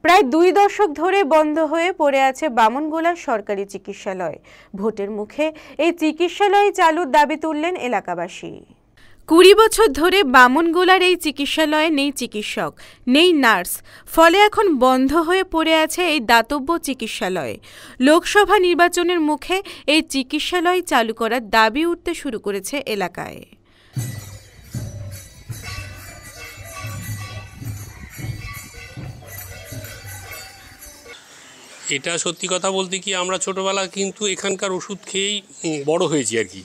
প্রায় ২ দশক ধরে বন্ধ হয়ে পড়ে আছে বামনগোলার সরকারি চিকিৎসালয়। ভোটের মুখে এই চিকিৎসালয় চালুর দাবি তুললেন এলাকাবাসী। ২০ বছর ধরে বামনগোলার এই চিকিৎসালয়ে নেই চিকিৎসক, নেই নার্স, ফলে এখন বন্ধ হয়ে পড়ে আছে এই দাতব্য চিকিৎসালয়। লোকসভা নির্বাচনের মুখে এই চিকিৎসালয় চালু করার দাবি উঠতে শুরু করেছে এলাকায়। এটা সত্যি কথা বলতে কি, আমরা ছোটোবেলা কিন্তু এখানকার ওষুধ খেয়েই বড় হয়েছি আর কি।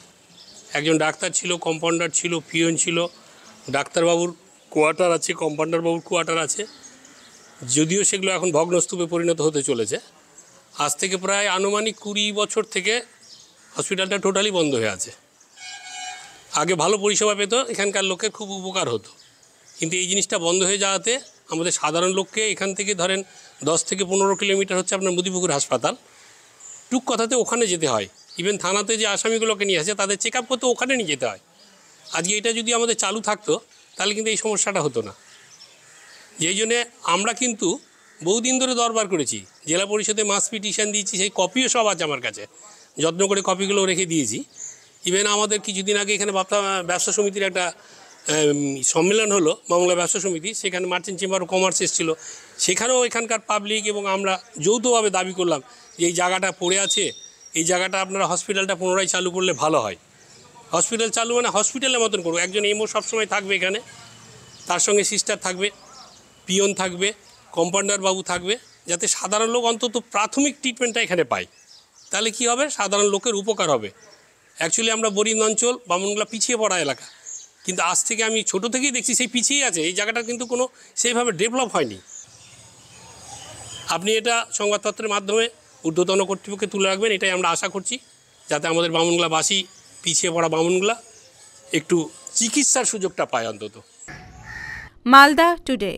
একজন ডাক্তার ছিল, কম্পাউন্ডার ছিল, পিওন ছিল, ডাক্তারবাবুর কোয়ার্টার আছে, কম্পাউন্ডারবাবুর কোয়ার্টার আছে, যদিও সেগুলো এখন ভগ্নস্তূপে পরিণত হতে চলেছে। আজ থেকে প্রায় আনুমানিক ২০ বছর থেকে হসপিটালটা টোটালি বন্ধ হয়ে আছে। আগে ভালো পরিষেবা পেত, এখানকার লোকের খুব উপকার হতো, কিন্তু এই জিনিসটা বন্ধ হয়ে যাওয়াতে আমাদের সাধারণ লোককে এখান থেকে ধরেন 10 থেকে 15 কিলোমিটার হচ্ছে আপনার মুদিপুকুর হাসপাতাল, টুক কথাতে ওখানে যেতে হয়। ইভেন থানাতে যে আসামিগুলোকে নিয়ে আসে তাদের চেক আপ করতে ওখানে নিয়ে যেতে হয়। আজকে এটা যদি আমাদের চালু থাকতো তাহলে কিন্তু এই সমস্যাটা হতো না। যেই জন্যে আমরা কিন্তু বহুদিন ধরে দরবার করেছি, জেলা পরিষদে মাস পিটিশন দিয়েছি, সেই কপিও সব আছে আমার কাছে, যত্ন করে কপিগুলো রেখে দিয়েছি। ইভেন আমাদের কিছুদিন আগে এখানে ব্যবসা সমিতির একটা সম্মেলন হলো, বাংলা ব্যবসা সমিতি, সেখানে মার্চেন্ট চেম্বার অফ কমার্স এসেছিলো। সেখানেও এখানকার পাবলিক এবং আমরা যৌথভাবে দাবি করলাম যে এই জায়গাটা পড়ে আছে, এই জায়গাটা আপনারা হসপিটালটা পুনরায় চালু করলে ভালো হয়। হসপিটাল চালু মানে হসপিটালের মতন করবো, একজন এমও সবসময় থাকবে এখানে, তার সঙ্গে সিস্টার থাকবে, পিয়ন থাকবে, কম্পাউন্ডার বাবু থাকবে, যাতে সাধারণ লোক অন্তত প্রাথমিক ট্রিটমেন্টটা এখানে পায়। তাহলে কি হবে, সাধারণ লোকের উপকার হবে। অ্যাকচুয়ালি আমরা বরিন্দ অঞ্চল, বামনগোলা পিছিয়ে পড়া এলাকা, কিন্তু আজ থেকে আমি ছোটো থেকেই দেখছি সেই পিছিয়েই আছে। এই জায়গাটা কিন্তু কোনো সেইভাবে ডেভেলপ হয়নি। আপনি এটা সংবাদপত্রের মাধ্যমে ঊর্ধ্বতন কর্তৃপক্ষে তুলে রাখবেন, এটাই আমরা আশা করছি, যাতে আমাদের বামনগোলাবাসী, পিছিয়ে পড়া বামনগোলা একটু চিকিৎসার সুযোগটা পায় অন্তত। মালদা টুডে।